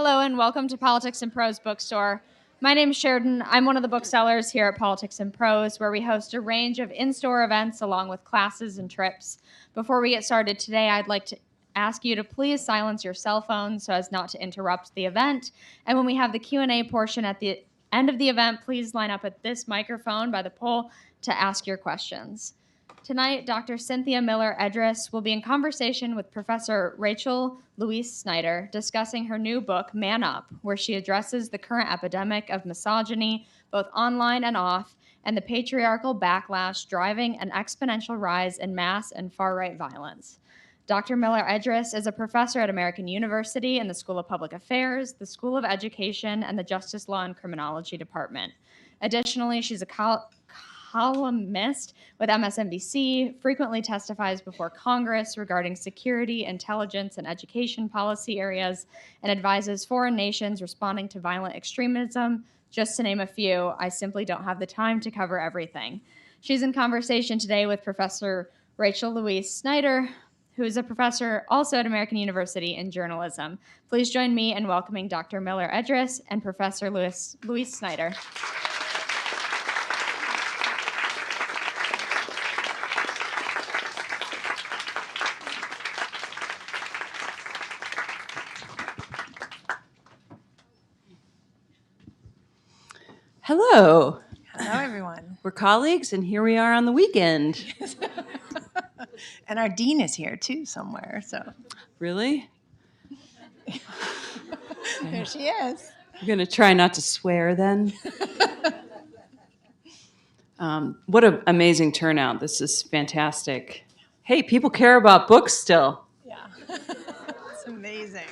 Hello and welcome to Politics and Prose bookstore. My name is Sheridan. I'm one of the booksellers here at Politics and Prose, where we host a range of in-store events along with classes and trips. Before we get started today, I'd like to ask you to please silence your cell phones so as not to interrupt the event. And when we have the Q&A portion at the end of the event, please line up at this microphone by the pole to ask your questions. Tonight, Dr. Cynthia Miller-Idriss will be in conversation with Professor Louise Snyder, discussing her new book, Man Up, where she addresses the current epidemic of misogyny, both online and off, and the patriarchal backlash driving an exponential rise in mass and far-right violence. Dr. Miller-Idriss is a professor at American University in the School of Public Affairs, the School of Education, and the Justice, Law, and Criminology Department. Additionally, she's a columnist with MSNBC, frequently testifies before Congress regarding security, intelligence, and education policy areas, and advises foreign nations responding to violent extremism, just to name a few. I simply don't have the time to cover everything. She's in conversation today with Professor Louise Snyder, who is a professor also at American University in journalism. Please join me in welcoming Dr. Miller-Idriss and Professor Louise Snyder. Hello. Hello, everyone. We're colleagues, and here we are on the weekend. And our dean is here, too, somewhere. So Really? there she is. We're going to try not to swear then. What an amazing turnout. This is fantastic. Hey, people care about books still. Yeah. It's amazing.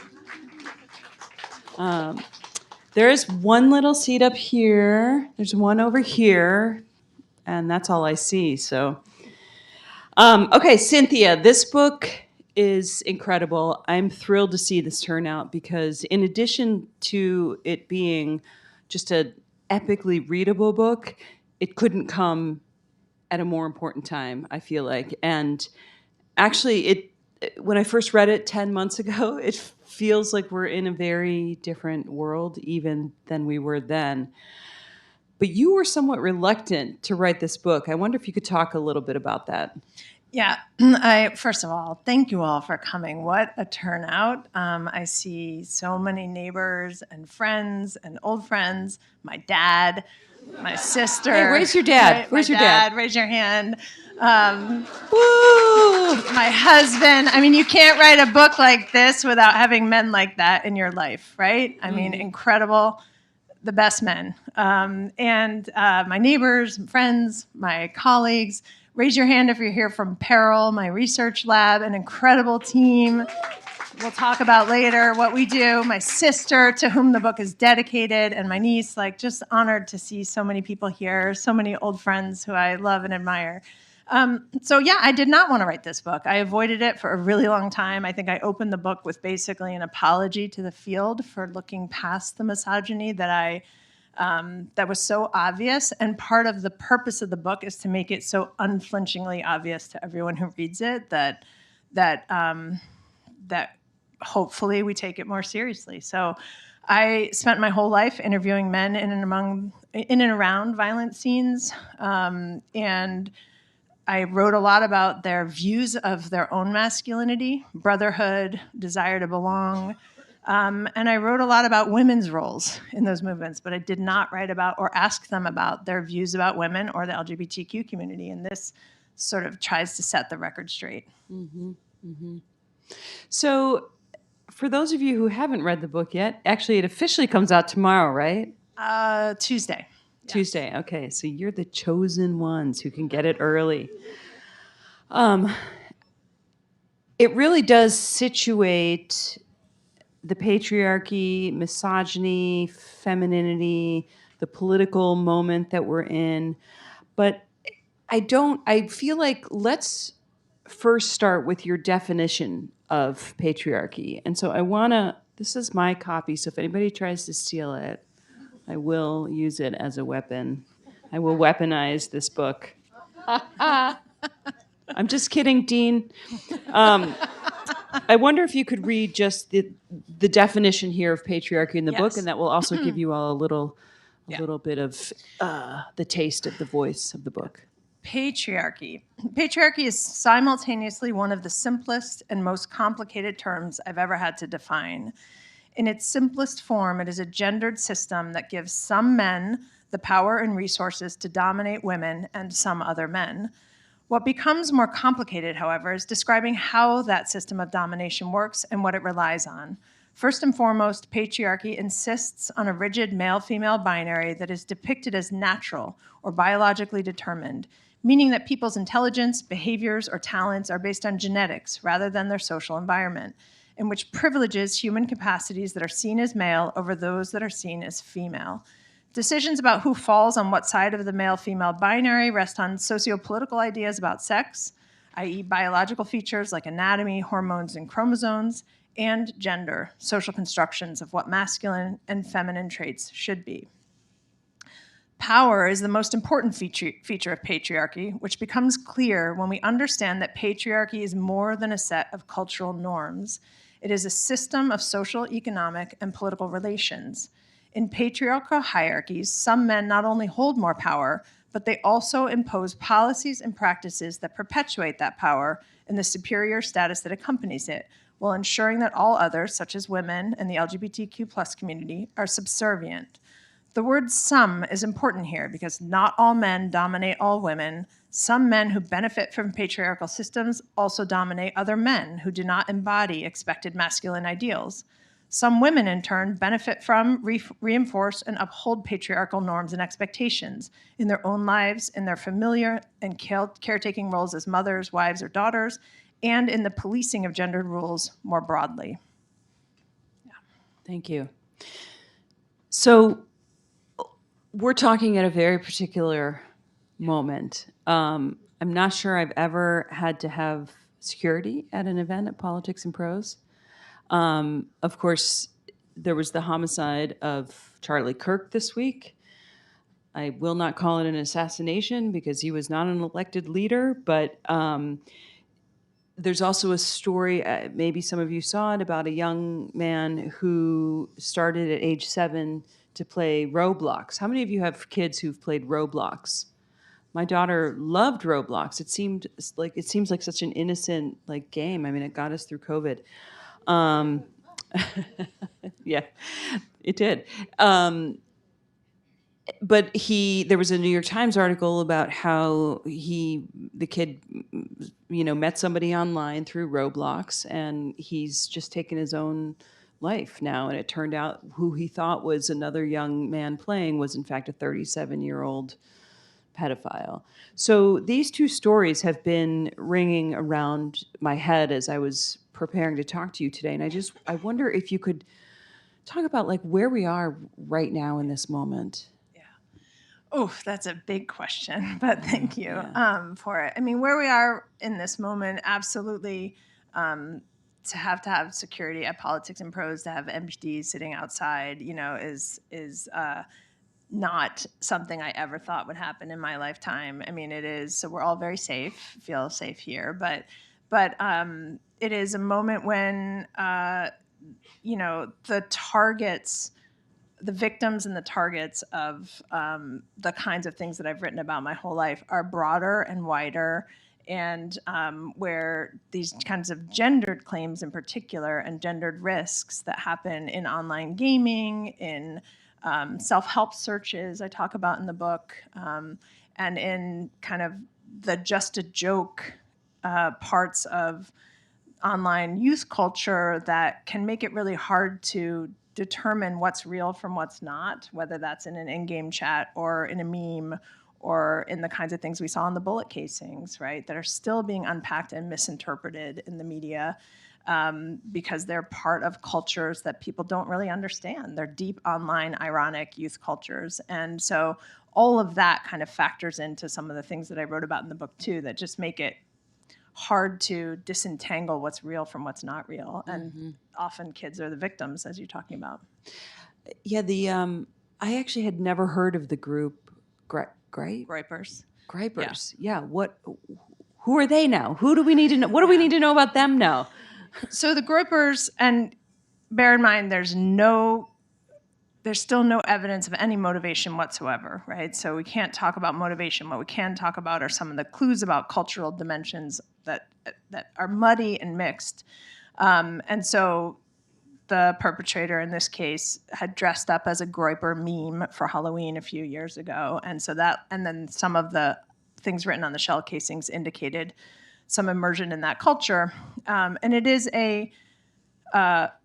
There is one little seat up here. There's one over here. And that's all I see. So, okay, Cynthia, this book is incredible. I'm thrilled to see this turnout because in addition to it being just an epically readable book, it couldn't come at a more important time, I feel like. And actually, when I first read it 10 months ago, it feels like we're in a very different world even than we were then. But you were somewhat reluctant to write this book. I wonder if you could talk a little bit about that. Yeah. First of all, thank you all for coming. What a turnout. I see so many neighbors and friends and old friends, my dad, my sister. Hey, where's your dad? Where's your dad? Raise your hand. Woo! My husband. I mean, you can't write a book like this without having men like that in your life, right? I mean, incredible, the best men. And my neighbors, friends, my colleagues. Raise your hand if you're here from Peril, my research lab, an incredible team. We'll talk about later what we do. My sister, to whom the book is dedicated, and my niece, just honored to see so many people here, so many old friends who I love and admire. I did not want to write this book. I avoided it for a really long time. I think I opened the book with basically an apology to the field for looking past the misogyny that was so obvious. And part of the purpose of the book is to make it so unflinchingly obvious to everyone who reads it that hopefully we take it more seriously. So I spent my whole life interviewing men in and around violent scenes, and I wrote a lot about their views of their own masculinity, brotherhood, desire to belong. And I wrote a lot about women's roles in those movements, but I did not write about or ask them about their views about women or the LGBTQ community. And this sort of tries to set the record straight. Mm-hmm. Mm-hmm. So for those of you who haven't read the book yet, actually it officially comes out tomorrow, right? Tuesday. Tuesday. Okay. So you're the chosen ones who can get it early. It really does situate the patriarchy, misogyny, femininity, the political moment that we're in. But I feel like let's first start with your definition of patriarchy. And so this is my copy, so if anybody tries to steal it, I will use it as a weapon. I will weaponize this book. I'm just kidding, Dean. I wonder if you could read just the definition here of patriarchy in the book, Yes. and that will also give you all a little Yeah. little bit of the taste of the voice of the book. Patriarchy. Patriarchy is simultaneously one of the simplest and most complicated terms I've ever had to define. In its simplest form, it is a gendered system that gives some men the power and resources to dominate women and some other men. What becomes more complicated, however, is describing how that system of domination works and what it relies on. First and foremost, patriarchy insists on a rigid male-female binary that is depicted as natural or biologically determined, meaning that people's intelligence, behaviors, or talents are based on genetics rather than their social environment, and which privileges human capacities that are seen as male over those that are seen as female. Decisions about who falls on what side of the male-female binary rest on socio-political ideas about sex, i.e. biological features like anatomy, hormones, and chromosomes, and gender, social constructions of what masculine and feminine traits should be. Power is the most important feature of patriarchy, which becomes clear when we understand that patriarchy is more than a set of cultural norms. It is a system of social, economic, and political relations. In patriarchal hierarchies, some men not only hold more power, but they also impose policies and practices that perpetuate that power and the superior status that accompanies it, while ensuring that all others, such as women and the LGBTQ+ community, are subservient. The word some is important here because not all men dominate all women. Some men who benefit from patriarchal systems also dominate other men who do not embody expected masculine ideals. Some women, in turn, benefit from, reinforce, and uphold patriarchal norms and expectations in their own lives, in their familiar and caretaking roles as mothers, wives, or daughters, and in the policing of gendered rules more broadly. Yeah. Thank you. So we're talking at a very particular moment. I'm not sure I've ever had to have security at an event at Politics and Prose. Of course, there was the homicide of Charlie Kirk this week. I will not call it an assassination because he was not an elected leader, but there's also a story, maybe some of you saw it, about a young man who started at age 7 to play Roblox. How many of you have kids who've played Roblox? My daughter loved Roblox. It seems like such an innocent game. I mean, it got us through COVID. Yeah, it did. But there was a New York Times article about how the kid, met somebody online through Roblox, and he's just taken his own life now. And it turned out who he thought was another young man playing was in fact a 37-year-old pedophile. So these two stories have been ringing around my head as I was preparing to talk to you today. And I wonder if you could talk about where we are right now in this moment. Oh, that's a big question, but thank you for it. I mean, where we are in this moment, absolutely, to have security at Politics and Prose, to have MPDs sitting outside, is not something I ever thought would happen in my lifetime. I mean, it is. So we're all very safe, feel safe here, but it is a moment when the victims and the targets of the kinds of things that I've written about my whole life are broader and wider, and where these kinds of gendered claims in particular and gendered risks that happen in online gaming, in self-help searches I talk about in the book, and in kind of the just a joke parts of online youth culture that can make it really hard to determine what's real from what's not, whether that's in an in-game chat or in a meme or in the kinds of things we saw in the bullet casings, right, that are still being unpacked and misinterpreted in the media because they're part of cultures that people don't really understand. They're deep online, ironic youth cultures. And so all of that kind of factors into some of the things that I wrote about in the book too, that just make it hard to disentangle what's real from what's not real. And often kids are the victims, as you're talking about. Yeah, I actually had never heard of the group Gripers. Gripers. Yeah. Who are they now? Who do we need to know? What do we need to know about them now? So the groypers, and bear in mind, there's still no evidence of any motivation whatsoever, right? So we can't talk about motivation. What we can talk about are some of the clues about cultural dimensions that are muddy and mixed. And so the perpetrator in this case had dressed up as a groyper meme for Halloween a few years ago. And then some of the things written on the shell casings indicated some immersion in that culture. And it is a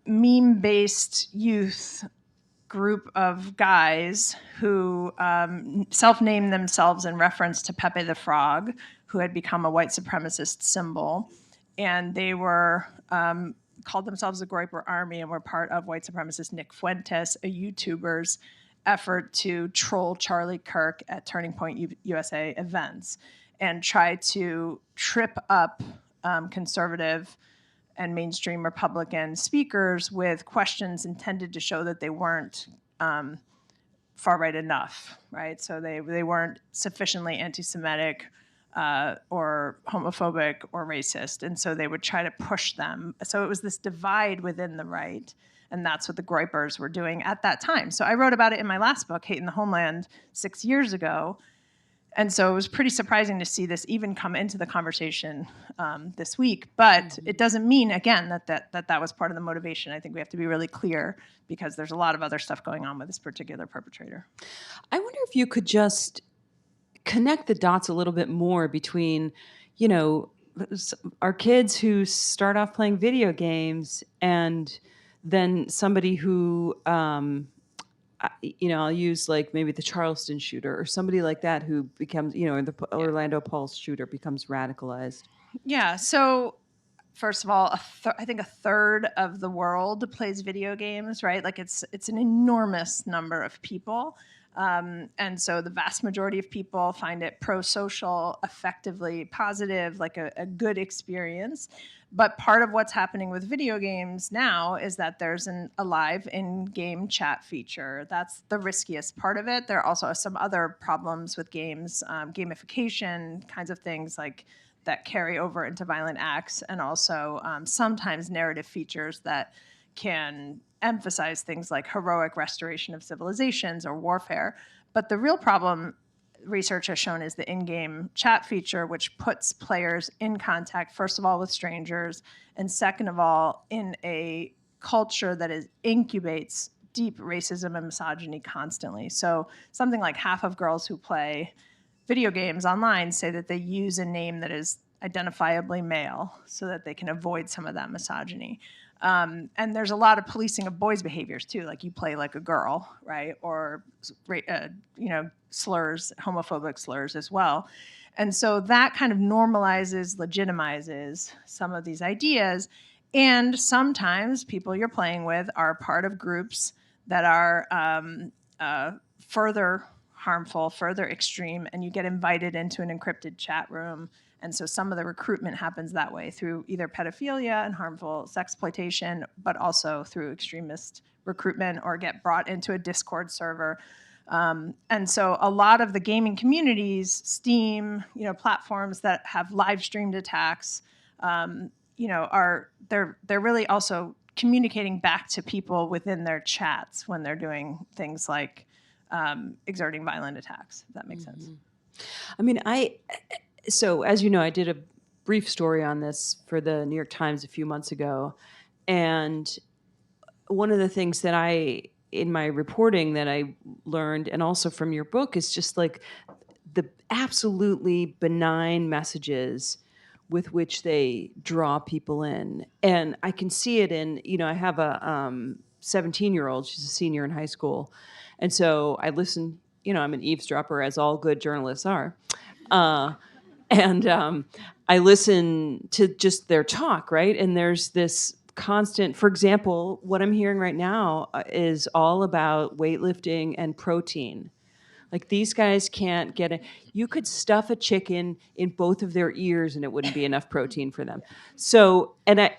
meme-based youth group of guys who self-named themselves in reference to Pepe the Frog, who had become a white supremacist symbol. And they were called themselves the Groyper Army and were part of white supremacist Nick Fuentes, a YouTuber's effort to troll Charlie Kirk at Turning Point USA events and try to trip up conservative and mainstream Republican speakers with questions intended to show that they weren't far right enough, right? So they weren't sufficiently anti-Semitic or homophobic or racist, and so they would try to push them. So it was this divide within the right, and that's what the groypers were doing at that time. So I wrote about it in my last book, Hate in the Homeland, 6 years ago. And so it was pretty surprising to see this even come into the conversation this week. But it doesn't mean, again, that was part of the motivation. I think we have to be really clear because there's a lot of other stuff going on with this particular perpetrator. I wonder if you could just connect the dots a little bit more between, you know, our kids who start off playing video games and then somebody who I'll use like maybe the Charleston shooter or somebody like that who becomes, or the Orlando Pulse shooter becomes radicalized. Yeah. So first of all, I think a third of the world plays video games, right? Like it's an enormous number of people. And so the vast majority of people find it pro-social, effectively positive, like a good experience. But part of what's happening with video games now is that there's a live in-game chat feature. That's the riskiest part of it. There are also some other problems with games, gamification kinds of things like that carry over into violent acts, and also sometimes narrative features that can emphasize things like heroic restoration of civilizations or warfare. But the real problem, research has shown, is the in-game chat feature, which puts players in contact, first of all, with strangers, and second of all, in a culture that incubates deep racism and misogyny constantly. So something like half of girls who play video games online say that they use a name that is identifiably male so that they can avoid some of that misogyny. And there's a lot of policing of boys' behaviors too, like you play like a girl, right? Or slurs, homophobic slurs as well. And so that kind of normalizes, legitimizes some of these ideas. And sometimes people you're playing with are part of groups that are further harmful, further extreme, and you get invited into an encrypted chat room. And so some of the recruitment happens that way through either pedophilia and harmful sexploitation, but also through extremist recruitment or get brought into a Discord server. And so a lot of the gaming communities, Steam, platforms that have live streamed attacks, they're really also communicating back to people within their chats when they're doing things like exerting violent attacks, if that makes sense. I mean, so as you know, I did a brief story on this for the New York Times a few months ago. And one of the things that in my reporting that I learned, and also from your book, is just like the absolutely benign messages with which they draw people in. And I can see it in, I have a 17-year-old, she's a senior in high school. And so I listen, I'm an eavesdropper, as all good journalists are. And I listen to just their talk, right? And there's this constant, for example, what I'm hearing right now is all about weightlifting and protein. Like these guys can't get it. You could stuff a chicken in both of their ears and it wouldn't be enough protein for them. So, and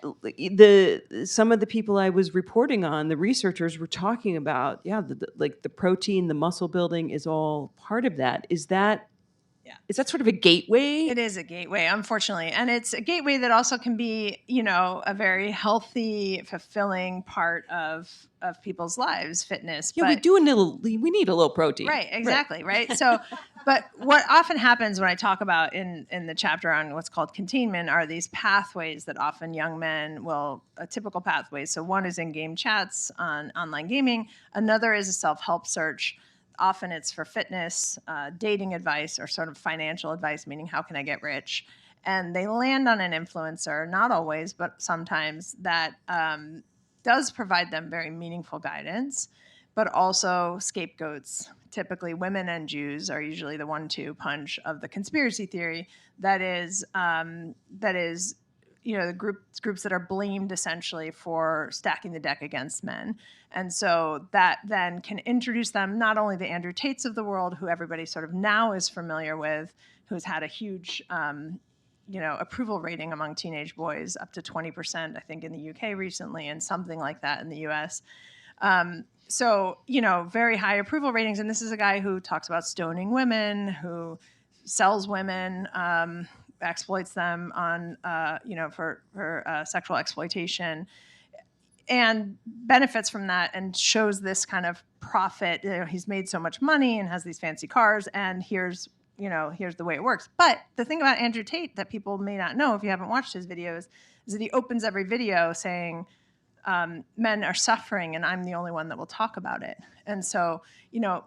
some of the people I was reporting on, the researchers were talking about, the protein, the muscle building is all part of that. Is that Is that sort of a gateway? It is a gateway, unfortunately. And it's a gateway that also can be, a very healthy, fulfilling part of people's lives, fitness. Yeah, we need a little protein. Right, exactly, right? So, but what often happens when I talk about in the chapter on what's called containment are these pathways that often young men typical pathways. So one is in-game chats on online gaming. Another is a self-help search. Often it's for fitness, dating advice, or sort of financial advice, meaning how can I get rich? And they land on an influencer, not always, but sometimes, that does provide them very meaningful guidance, but also scapegoats. Typically, women and Jews are usually the 1-2 punch of the conspiracy theory. That is, the groups that are blamed essentially for stacking the deck against men. And so that then can introduce them, not only the Andrew Tates of the world, who everybody sort of now is familiar with, who's had a huge, approval rating among teenage boys, up to 20%, I think, in the UK recently, and something like that in the US. So, very high approval ratings. And this is a guy who talks about stoning women, who sells women, exploits them on, for sexual exploitation, and benefits from that, and shows this kind of profit. He's made so much money and has these fancy cars, and here's the way it works. But the thing about Andrew Tate that people may not know if you haven't watched his videos is that he opens every video saying, men are suffering and I'm the only one that will talk about it. And so,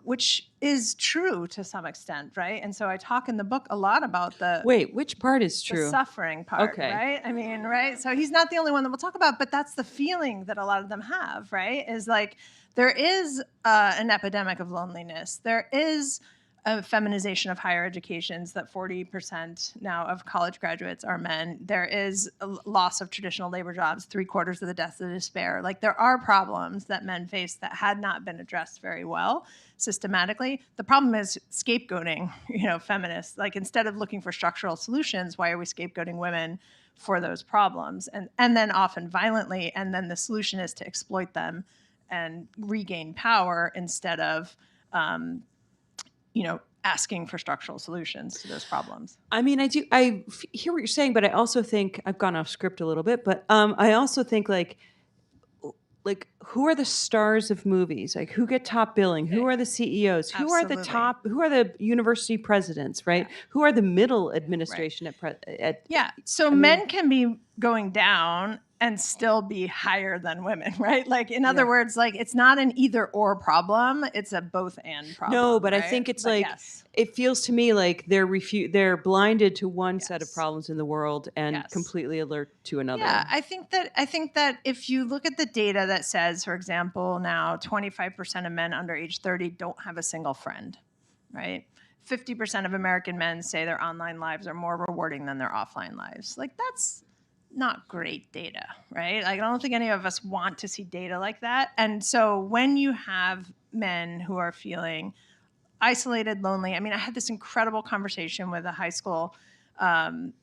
which is true to some extent, right? And so I talk in the book a lot about Wait, which part is true? The suffering part, okay. Right? I mean, right? So he's not the only one that we'll talk about, but that's the feeling that a lot of them have, right? Is like, there is an epidemic of loneliness. There is a feminization of higher educations, that 40% now of college graduates are men. There is a loss of traditional labor jobs, 3/4 of the deaths of despair. Like, there are problems that men face that had not been addressed very well systematically. The problem is scapegoating, feminists. Like, instead of looking for structural solutions, why are we scapegoating women for those problems? And then often violently, and then the solution is to exploit them and regain power instead of asking for structural solutions to those problems. I mean, I hear what you're saying, but I also think I've gone off script a little bit, but I also think like who are the stars of movies? Like, who get top billing? Who are the CEOs? Who are the university presidents, right? Yeah. Who are the middle administration right. So men can be going down and still be higher than women, right? Like, in other words, like, it's not an either or problem, it's a both and problem. No, but right? I think it's it feels to me like they're blinded to one set of problems in the world and completely alert to another. Yeah, I think that if you look at the data that says, for example, now 25% of men under age 30 don't have a single friend, right? 50% of American men say their online lives are more rewarding than their offline lives. Like, that's not great data, right? Like, I don't think any of us want to see data like that. And so when you have men who are feeling isolated, lonely, I mean, I had this incredible conversation with a high school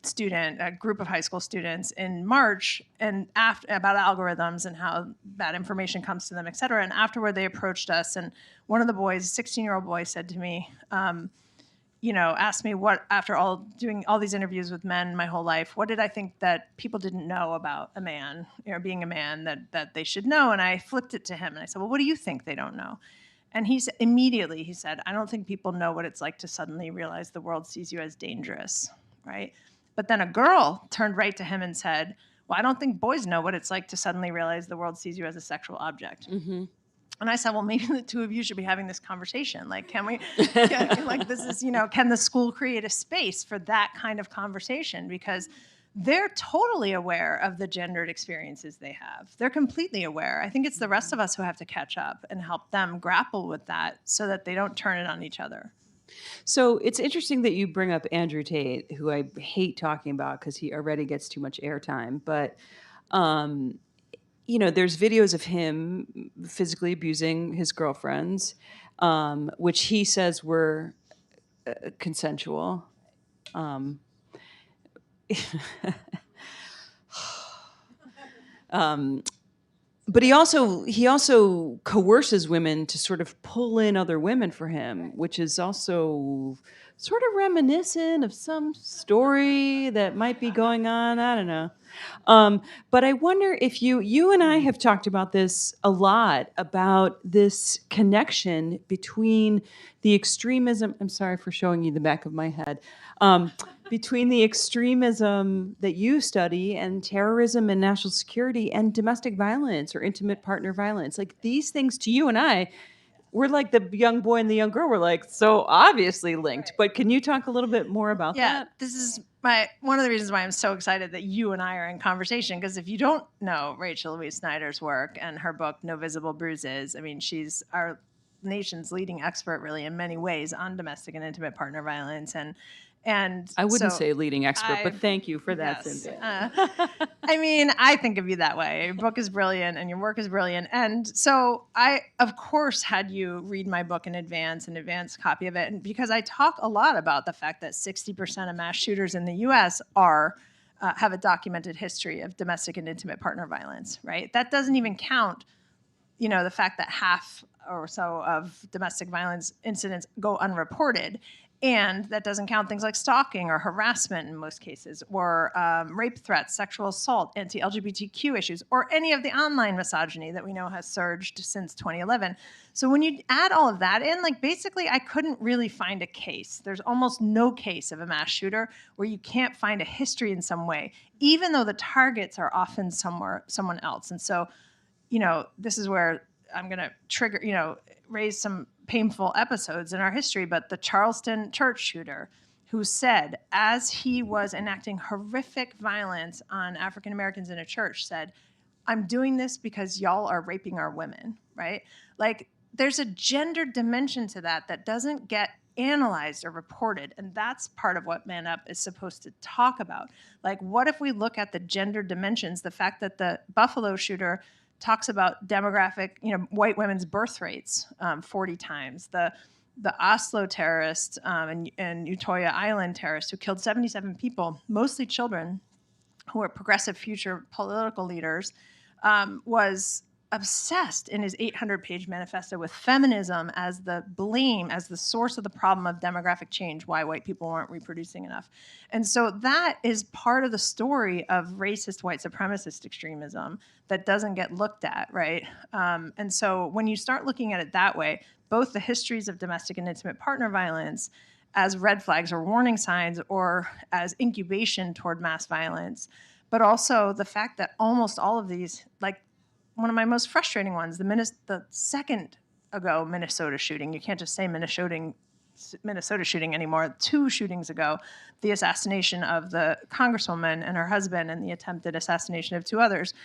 student, a group of high school students in March, and about algorithms and how bad information comes to them, et cetera. And afterward, they approached us, and one of the boys, a 16-year-old boy, said to me, asked me what, after doing all these interviews with men my whole life, what did I think that people didn't know about a man, being a man, that they should know? And I flipped it to him, and I said, well, what do you think they don't know? And he said, I don't think people know what it's like to suddenly realize the world sees you as dangerous, right? But then a girl turned right to him and said, well, I don't think boys know what it's like to suddenly realize the world sees you as a sexual object. Mm-hmm. And I said, well, maybe the two of you should be having this conversation. Like, can we, can the school create a space for that kind of conversation? Because they're totally aware of the gendered experiences they have. They're completely aware. I think it's the rest of us who have to catch up and help them grapple with that so that they don't turn it on each other. So it's interesting that you bring up Andrew Tate, who I hate talking about because he already gets too much airtime. But, there's videos of him physically abusing his girlfriends, which he says were consensual. But he also coerces women to sort of pull in other women for him, which is also sort of reminiscent of some story that might be going on. I don't know. But I wonder if you and I have talked about this a lot, about this connection between the extremism. I'm sorry for showing you the back of my head. Between the extremism that you study and terrorism and national security and domestic violence or intimate partner violence. Like these things to you and I, we're like the young boy and the young girl. We're like so obviously linked. But can you talk a little bit more about that? This is one of the reasons why I'm so excited that you and I are in conversation, because if you don't know Rachel Louise Snyder's work and her book No Visible Bruises, I mean, she's our nation's leading expert really in many ways on domestic and intimate partner violence. And I wouldn't say leading expert, but thank you for that, yes. Cynthia. I mean, I think of you that way. Your book is brilliant and your work is brilliant. And so I, of course, had you read my book in advance, an advance copy of it. And because I talk a lot about the fact that 60% of mass shooters in the U.S. have a documented history of domestic and intimate partner violence, right? That doesn't even count, the fact that half or so of domestic violence incidents go unreported. And that doesn't count things like stalking or harassment in most cases, or rape threats, sexual assault, anti-LGBTQ issues, or any of the online misogyny that we know has surged since 2011. So when you add all of that in, basically I couldn't really find a case. There's almost no case of a mass shooter where you can't find a history in some way, even though the targets are often someone else. And so, this is where I'm going to trigger, raise some painful episodes in our history, but the Charleston church shooter who said, as he was enacting horrific violence on African Americans in a church, said, "I'm doing this because y'all are raping our women," right? There's a gender dimension to that doesn't get analyzed or reported, and that's part of what Man Up is supposed to talk about. What if we look at the gender dimensions, the fact that the Buffalo shooter talks about demographic, white women's birth rates 40 times. The Oslo terrorist and Utoya Island terrorist who killed 77 people, mostly children, who were progressive future political leaders, was obsessed in his 800-page manifesto with feminism as the source of the problem of demographic change, why white people weren't reproducing enough. And so that is part of the story of racist white supremacist extremism that doesn't get looked at, right? And so when you start looking at it that way, both the histories of domestic and intimate partner violence as red flags or warning signs or as incubation toward mass violence, but also the fact that almost all of these, one of my most frustrating ones, the second ago Minnesota shooting. You can't just say Minnesota shooting anymore. 2 shootings ago, the assassination of the congresswoman and her husband and the attempted assassination of 2 others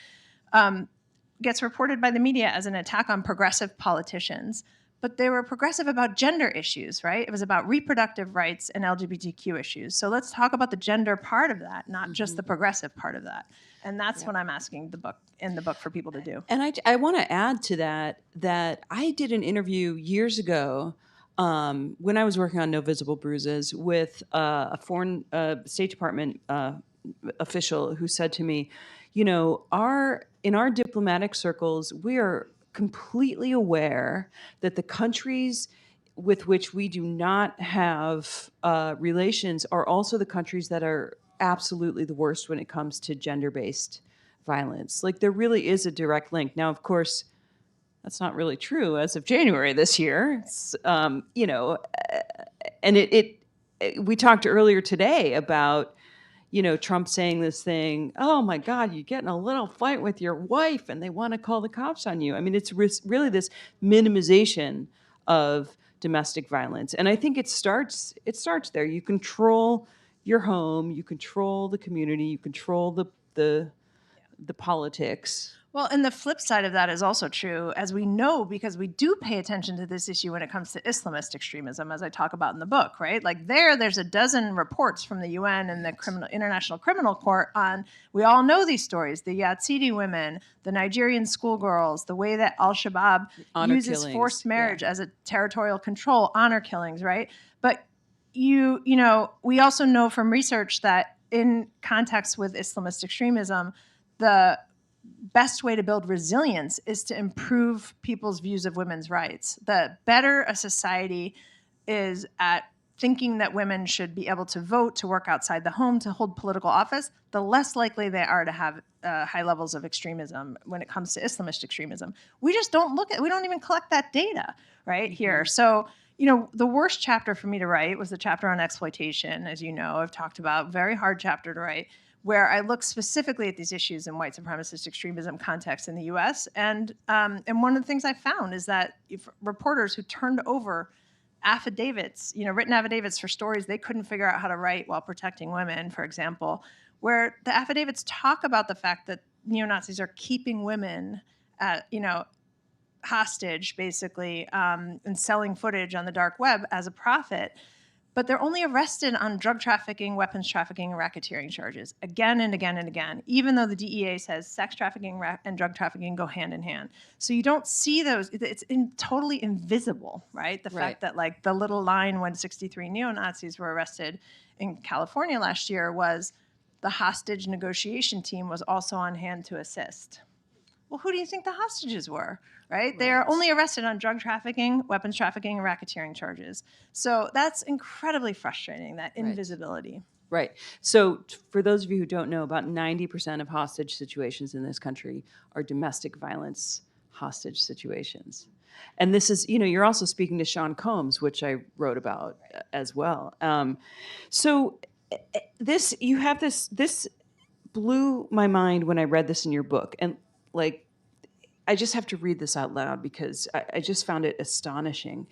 gets reported by the media as an attack on progressive politicians. But they were progressive about gender issues, right? It was about reproductive rights and LGBTQ issues. So let's talk about the gender part of that, not just the progressive part of that. And that's what I'm asking in the book for people to do. And I want to add to that I did an interview years ago when I was working on No Visible Bruises with a foreign State Department official who said to me, in our diplomatic circles, we are completely aware that the countries with which we do not have relations are also the countries that are absolutely the worst when it comes to gender-based violence. There really is a direct link. Now, of course, that's not really true as of January this year. It's, and we talked earlier today about Trump saying this thing, "Oh my God, you get in a little fight with your wife and they want to call the cops on you." I mean, it's really this minimization of domestic violence. And I think it starts there. You control your home, you control the community, you control the politics. Well, and the flip side of that is also true, as we know, because we do pay attention to this issue when it comes to Islamist extremism, as I talk about in the book, right? There's a dozen reports from the UN and the International Criminal Court on, we all know these stories, the Yazidi women, the Nigerian schoolgirls, the way that al-Shabaab uses forced marriage as a territorial control, honor killings, right? But we also know from research that in context with Islamist extremism, the best way to build resilience is to improve people's views of women's rights. The better a society is at thinking that women should be able to vote, to work outside the home, to hold political office, the less likely they are to have high levels of extremism when it comes to Islamist extremism. We just don't we don't even collect that data right here. So, the worst chapter for me to write was the chapter on exploitation. As you know, I've talked about, very hard chapter to write, where I look specifically at these issues in white supremacist extremism context in the US. And one of the things I found is that if reporters who turned over affidavits, written affidavits for stories they couldn't figure out how to write while protecting women, for example, where the affidavits talk about the fact that neo-Nazis are keeping women hostage, basically, and selling footage on the dark web as a profit. But they're only arrested on drug trafficking, weapons trafficking, and racketeering charges again and again and again, even though the DEA says sex trafficking and drug trafficking go hand in hand. So you don't see those. It's totally invisible, right? The fact that the little line when 63 neo-Nazis were arrested in California last year was the hostage negotiation team was also on hand to assist. Well, who do you think the hostages were, right? They are only arrested on drug trafficking, weapons trafficking, and racketeering charges. So that's incredibly frustrating, that invisibility. Right. So for those of you who don't know, about 90% of hostage situations in this country are domestic violence hostage situations. And this is, you're also speaking to Sean Combs, which I wrote about as well. So this blew my mind when I read this in your book. And I just have to read this out loud because I just found it astonishing.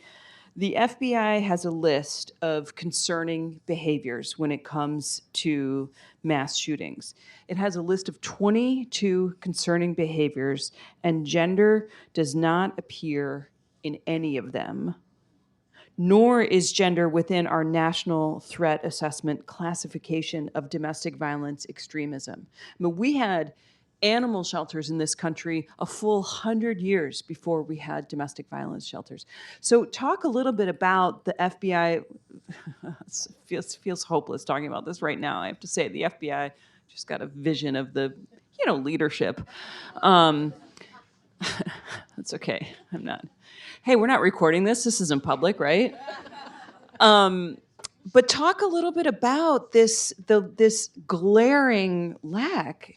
The FBI has a list of concerning behaviors when it comes to mass shootings. It has a list of 22 concerning behaviors, and gender does not appear in any of them, nor is gender within our national threat assessment classification of domestic violence extremism. We had animal shelters in this country a full 100 years before we had domestic violence shelters. So talk a little bit about the FBI. feels hopeless talking about this right now. I have to say the FBI just got a vision of the leadership. That's okay. I'm not. Hey, we're not recording this. This isn't public, right? But talk a little bit about this glaring lack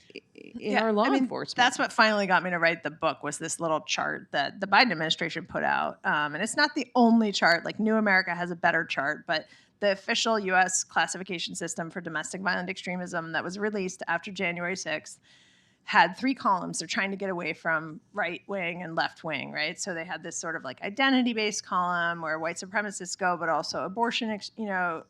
in our law enforcement. That's what finally got me to write the book, was this little chart that the Biden administration put out. And it's not the only chart. New America has a better chart, but the official U.S. classification system for domestic violent extremism that was released after January 6th had 3 columns. They're trying to get away from right wing and left wing, right? So they had this sort of identity-based column where white supremacists go, but also abortion,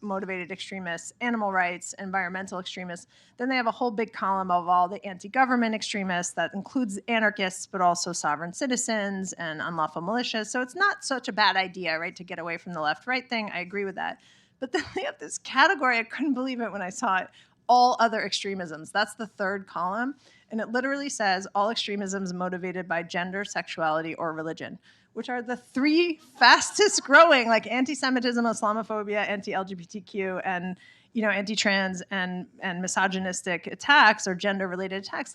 motivated extremists, animal rights, environmental extremists. Then they have a whole big column of all the anti-government extremists that includes anarchists, but also sovereign citizens and unlawful militias. So it's not such a bad idea, right, to get away from the left-right thing. I agree with that. But then they have this category, I couldn't believe it when I saw it, all other extremisms. That's the 3rd column. And it literally says all extremisms motivated by gender, sexuality, or religion, which are the 3 fastest growing, anti-Semitism, Islamophobia, anti-LGBTQ, and anti-trans and misogynistic attacks or gender-related attacks.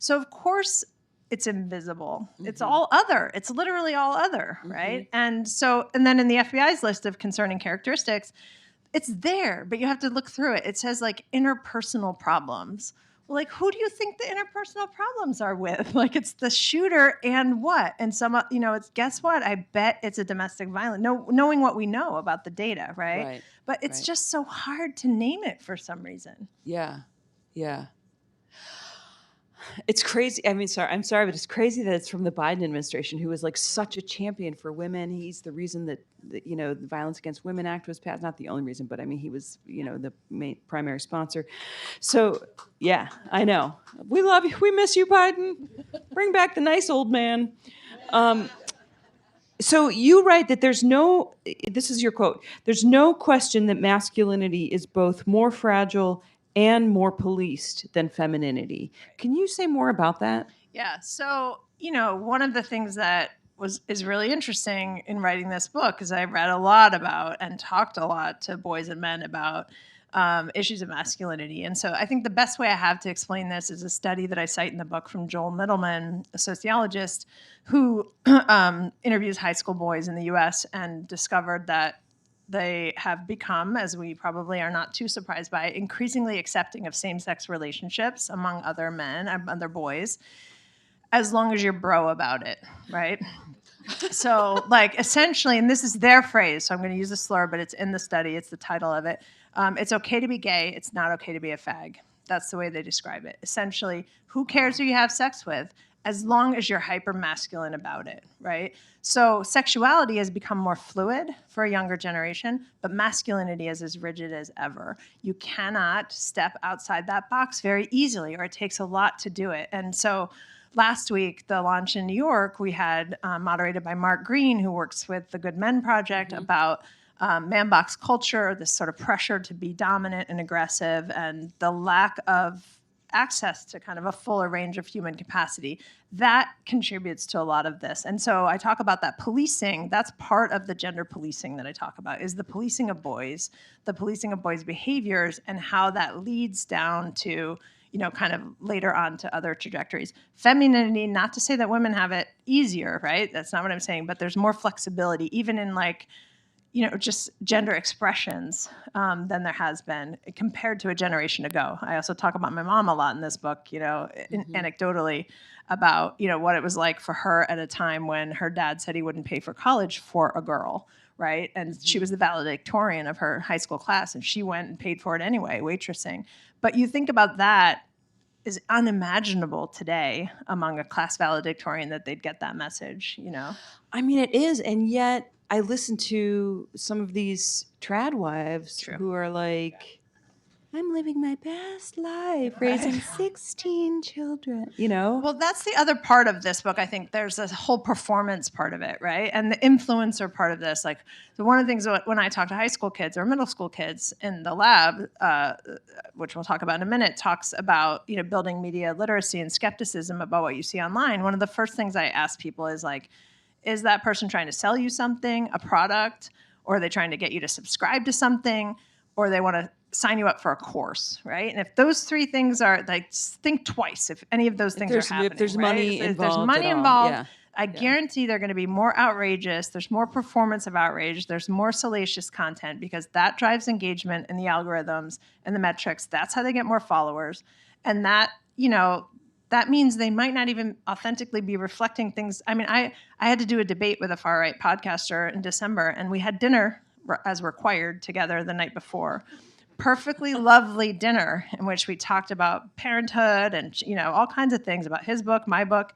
So of course it's invisible. Mm-hmm. It's all other. It's literally all other, right? Mm-hmm. And then in the FBI's list of concerning characteristics, it's there, but you have to look through it. It says interpersonal problems. Well, who do you think the interpersonal problems are with? It's the shooter and what? And it's, guess what? I bet it's a domestic violence. Knowing what we know about the data, right? But it's just so hard to name it for some reason. Yeah. It's crazy. I'm sorry, but it's crazy that it's from the Biden administration, who was such a champion for women. He's the reason that the Violence Against Women Act was passed. Not the only reason, but he was the primary sponsor. So yeah, I know. We love you. We miss you, Biden. Bring back the nice old man. So you write that this is your quote, there's no question that masculinity is both more fragile and more policed than femininity. Can you say more about that? Yeah. So, one of the things that is really interesting in writing this book is I read a lot about and talked a lot to boys and men about issues of masculinity. And so I think the best way I have to explain this is a study that I cite in the book from Joel Middleman, a sociologist who interviews high school boys in the US and discovered that they have become, as we probably are not too surprised by, increasingly accepting of same-sex relationships among other men, other boys, as long as you're bro about it, right? So, like, essentially, and this is their phrase, so I'm going to use a slur, but it's in the study, it's the title of it. It's okay to be gay, it's not okay to be a fag. That's the way they describe it. Essentially, who cares who you have sex with, as long as you're hyper masculine about it, right? So sexuality has become more fluid for a younger generation, but masculinity is as rigid as ever. You cannot step outside that box very easily, or it takes a lot to do it. And so last week, the launch in New York, we had moderated by Mark Green, who works with the Good Men Project, about man box culture, this sort of pressure to be dominant and aggressive, and the lack of access to kind of a fuller range of human capacity. That contributes to a lot of this. And so I talk about that policing. That's part of the gender policing that I talk about, is the policing of boys, the policing of boys' behaviors, and how that leads down to, you know, kind of later on to other trajectories. Femininity, not to say that women have it easier, right? That's not what I'm saying, but there's more flexibility, even in, like, you know, just gender expressions than there has been compared to a generation ago. I also talk about my mom a lot in this book, you know, anecdotally about, you know, what it was like for her at a time when her dad said he wouldn't pay for college for a girl, right? And she was the valedictorian of her high school class, and she went and paid for it anyway, waitressing. But you think about that, is unimaginable today among a class valedictorian that they'd get that message, you know? I mean, it is, and yet I listen to some of these trad wives who are like, I'm living my best life, raising 16 children, you know? Well, that's the other part of this book. I think there's a whole performance part of it, right? And the influencer part of this. Like, so one of the things when I talk to high school kids or middle school kids in the lab, which we'll talk about in a minute, talks about, you know, building media literacy and skepticism about what you see online. One of the first things I ask people is like, is that person trying to sell you something, a product, or are they trying to get you to subscribe to something, or they want to sign you up for a course, right? And if those three things are, like, think twice if any of those things are happening. If there's right? money if involved, there's money involved, yeah. I guarantee they're going to be more outrageous. There's more performance of outrage. There's more salacious content, because that drives engagement in the algorithms and the metrics. That's how they get more followers. And that, you know, that means they might not even authentically be reflecting things. I mean, I had to do a debate with a far-right podcaster in December, and we had dinner as required together the night before. Perfectly lovely dinner in which we talked about parenthood and, you know, all kinds of things about his book, my book.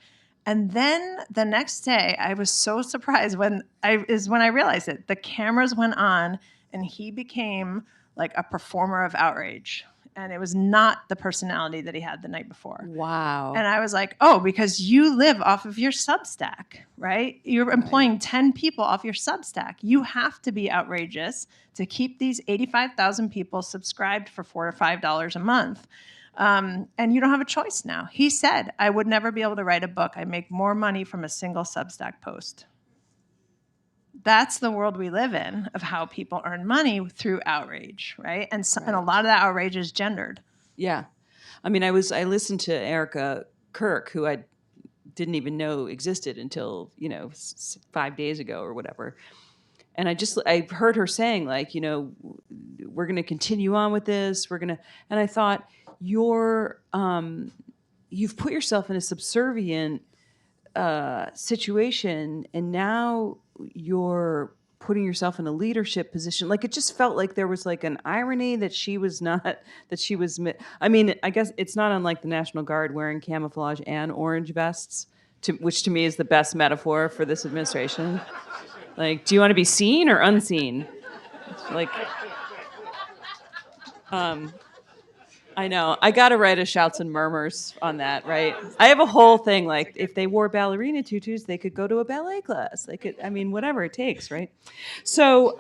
And then the next day, I was so surprised when I realized it. The cameras went on, and he became like a performer of outrage. And it was not the personality that he had the night before. Wow. And I was like, oh, because you live off of your Substack, right? You're employing 10 people off your Substack. You have to be outrageous to keep these 85,000 people subscribed for $4 or $5 a month. And you don't have a choice now. He said, I would never be able to write a book. I make more money from a single Substack post. That's the world we live in, of how people earn money through outrage, right? And and a lot of that outrage is gendered. Yeah. I mean, I listened to Erica Kirk, who I didn't even know existed until, you know, 5 days ago or whatever. And I heard her saying, like, you know, we're going to continue on with this. And I thought, you've put yourself in a subservient situation, and now you're putting yourself in a leadership position. Like, it just felt like there was like an irony that I mean, I guess it's not unlike the National Guard wearing camouflage and orange vests, which to me is the best metaphor for this administration. Like, do you want to be seen or unseen? Like, I know. I got to write a shouts and murmurs on that, right? I have a whole thing, like, if they wore ballerina tutus, they could go to a ballet class. They could, I mean, whatever it takes, right? So,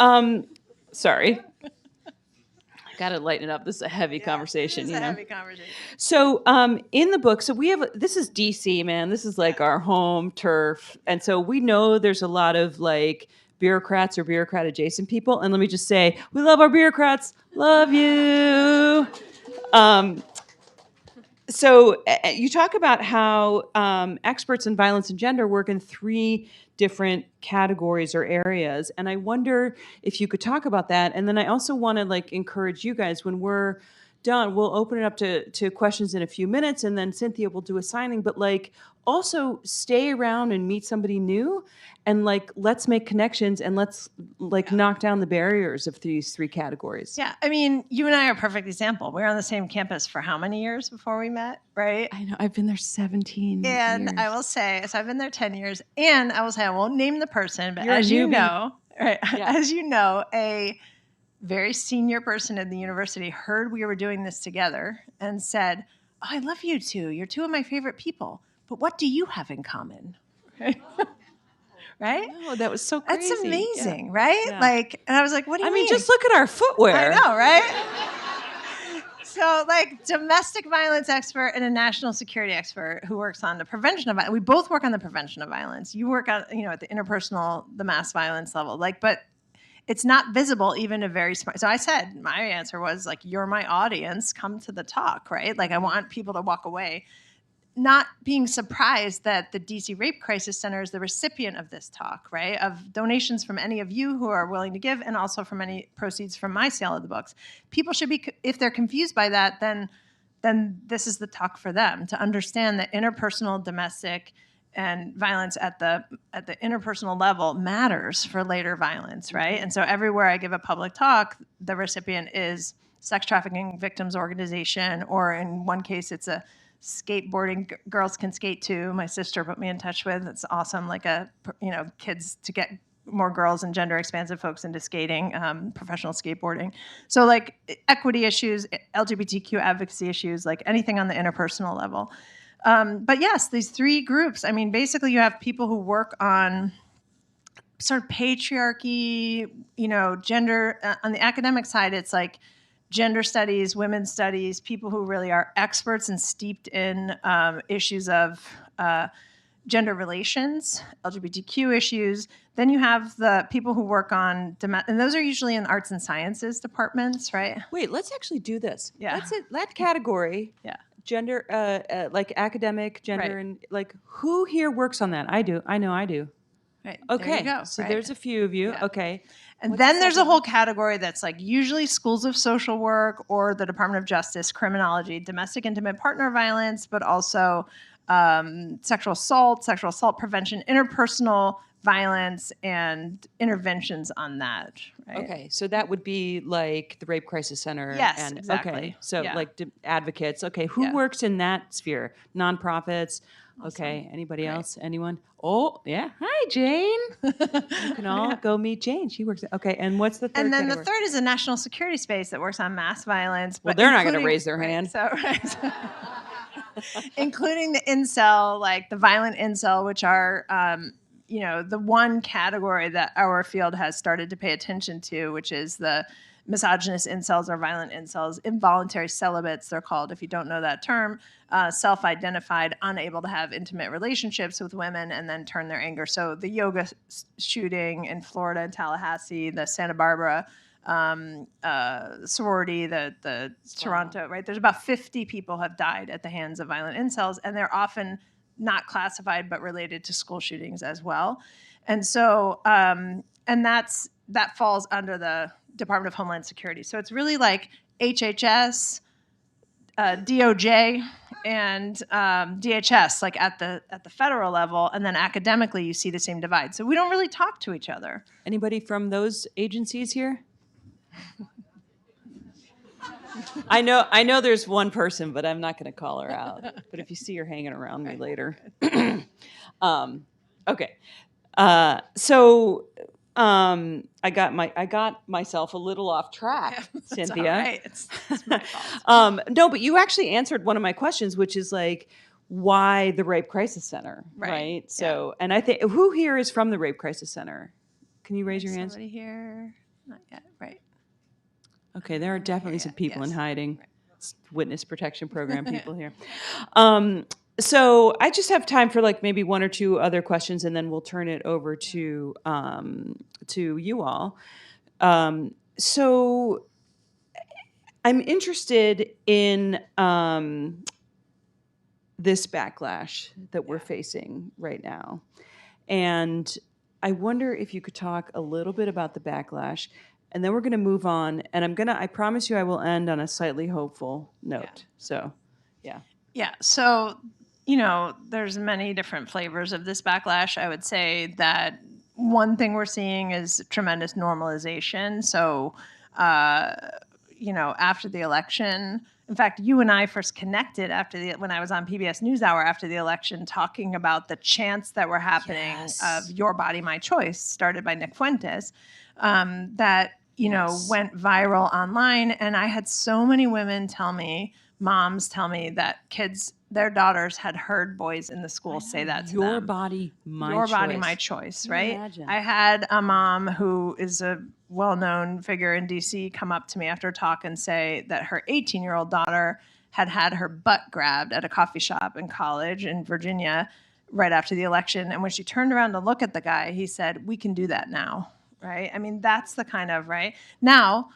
sorry. I got to lighten it up. This is a heavy conversation. It is a heavy conversation. So, in the book, so this is DC, man. This is like our home turf. And so we know there's a lot of, like, bureaucrats or bureaucrat adjacent people. And let me just say, we love our bureaucrats. Love you. So you talk about how experts in violence and gender work in 3 different categories or areas. And I wonder if you could talk about that. And then I also want to like encourage you guys, when we're done, we'll open it up to questions in a few minutes, and then Cynthia will do a signing, but like also stay around and meet somebody new, and like let's make connections, and let's like knock down the barriers of these 3 categories. Yeah, I mean, you and I are a perfect example. We were on the same campus for how many years before we met, right? I know, I've been there 17 And years. I will say, so I've been there 10 years, and I will say, I won't name the person, but You're as a you newbie. know, right, Yeah. as you know, a very senior person in the university heard we were doing this together and said, oh, I love you two. You're 2 of my favorite people. But what do you have in common? Right? Oh, that was so crazy. That's amazing, right? Yeah. Like, and I was like, what do you mean? I mean, just look at our footwear. I know, right? So, like, domestic violence expert and a national security expert who works on the prevention of violence. We both work on the prevention of violence. You work on, at the interpersonal, the mass violence level. Like, but it's not visible even to very smart. So I said, my answer was like, you're my audience, come to the talk, right? Like I want people to walk away not being surprised that the DC Rape Crisis Center is the recipient of this talk, right? Of donations from any of you who are willing to give, and also from any proceeds from my sale of the books. People should be, if they're confused by that, then this is the talk for them, to understand that interpersonal, domestic, and violence at the interpersonal level matters for later violence, right? And so everywhere I give a public talk, the recipient is sex trafficking victims organization, or in one case, it's a skateboarding girls can skate too. My sister put me in touch with. It's awesome, like kids to get more girls and gender expansive folks into skating, professional skateboarding. So like equity issues, LGBTQ advocacy issues, like anything on the interpersonal level. But yes, these 3 groups, I mean, basically you have people who work on sort of patriarchy, gender. On the academic side, it's like gender studies, women's studies, people who really are experts and steeped in issues of gender relations, LGBTQ issues. Then you have the people who work on, and those are usually in arts and sciences departments, right? Wait, let's actually do this. Yeah. That's it. That category. Yeah. Gender, like academic gender, Right. and like who here works on that? I do. I know I do. Right. Okay. There you go. So right. there's a few of you. Yeah. Okay. And What's then the there's a second whole category that's like usually schools of social work or the Department of Justice, criminology, domestic intimate partner violence, but also sexual assault prevention, interpersonal violence, and interventions on that. Right? Okay, so that would be like the Rape Crisis Center. Yes, and, exactly. Okay, so Yeah. like advocates. Okay, who Yeah. works in that sphere? Nonprofits. Awesome. Okay, anybody Great. else? Anyone? Oh, yeah. Hi, Jane. You can all go meet Jane. She works. Okay, and what's the third? And then category? the third is a national security space that works on mass violence. Well, but they're not going to including- raise their right, hand. So, including the incel, like the violent incel, which are, the one category that our field has started to pay attention to, which is the misogynist incels or violent incels, involuntary celibates, they're called, if you don't know that term, self-identified, unable to have intimate relationships with women, and then turn their anger. So the yoga shooting in Florida and Tallahassee, the Santa Barbara sorority, the Toronto, right? There's about 50 people have died at the hands of violent incels, and they're often not classified but related to school shootings as well. And so, and that falls under the Department of Homeland Security. So it's really like HHS, DOJ, and DHS, like at the federal level, and then academically you see the same divide. So we don't really talk to each other. Anybody from those agencies here? I know there's one person, but I'm not going to call her out. But if you see her hanging around me later. Okay. So I got myself a little off track, Cynthia. All right. It's my fault. No, but you actually answered one of my questions, which is like, why the Rape Crisis Center, right? So, and I think, who here is from the Rape Crisis Center? Can you raise your hands? Somebody here? Not yet, right. Okay, there are definitely some people in yes. hiding. Right. It's Witness Protection Program people here. So I just have time for like maybe one or two other questions, and then we'll turn it over to you all. So I'm interested in this backlash that we're facing right now, and I wonder if you could talk a little bit about the backlash, and then we're going to move on. And I promise you, I will end on a slightly hopeful note. Yeah. So, yeah. Yeah. So, you know, there's many different flavors of this backlash. I would say that one thing we're seeing is tremendous normalization. So, you know, after the election, in fact, you and I first connected when I was on PBS NewsHour after the election, talking about the chants that were happening of "Your Body, My Choice," started by Nick Fuentes, that went viral online. And I had so many women moms tell me that their daughters had heard boys in the school say that to them. Your body, my choice. Your body, my choice, right? Imagine. I had a mom who is a well-known figure in DC come up to me after a talk and say that her 18-year-old daughter had her butt grabbed at a coffee shop in college in Virginia right after the election. And when she turned around to look at the guy, he said, "We can do that now," right? I mean, that's the kind of, right? Now,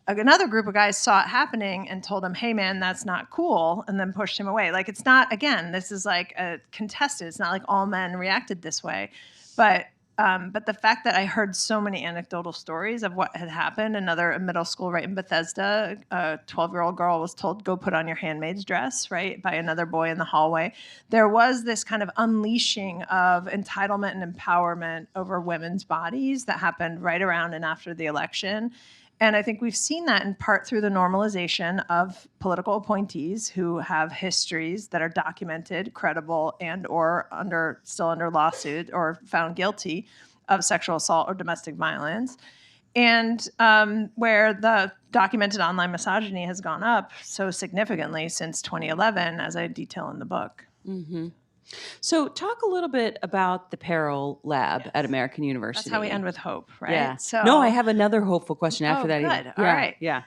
another group of guys saw it happening and told him, "Hey, man, that's not cool," and then pushed him away. Like, it's not, again, this is like a contested. It's not like all men reacted this way. But the fact that I heard so many anecdotal stories of what had happened, a middle school right in Bethesda, a 12-year-old girl was told, "Go put on your handmaid's dress," right, by another boy in the hallway. There was this kind of unleashing of entitlement and empowerment over women's bodies that happened right around and after the election. And I think we've seen that in part through the normalization of political appointees who have histories that are documented, credible, and or still under lawsuit or found guilty of sexual assault or domestic violence. And where the documented online misogyny has gone up so significantly since 2011, as I detail in the book. Mm-hmm. So talk a little bit about the Peril Lab at American University. That's how we end with hope, right? Yeah. So, no, I have another hopeful question after that. Good. All right. Yeah.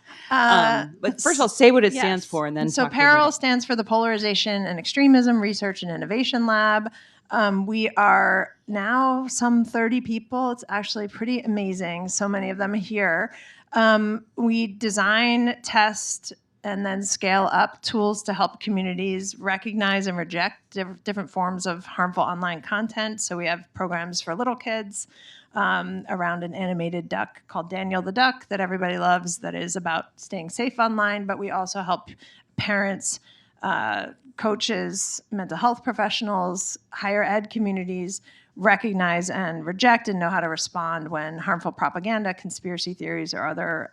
But first I'll say what it stands for, and then so Peril stands for the Polarization and Extremism Research and Innovation Lab. We are now some 30 people. It's actually pretty amazing. So many of them here. We design, test, and then scale up tools to help communities recognize and reject different forms of harmful online content. So we have programs for little kids around an animated duck called Daniel the Duck that everybody loves, that is about staying safe online. But we also help parents, coaches, mental health professionals, higher ed communities recognize and reject and know how to respond when harmful propaganda, conspiracy theories, or other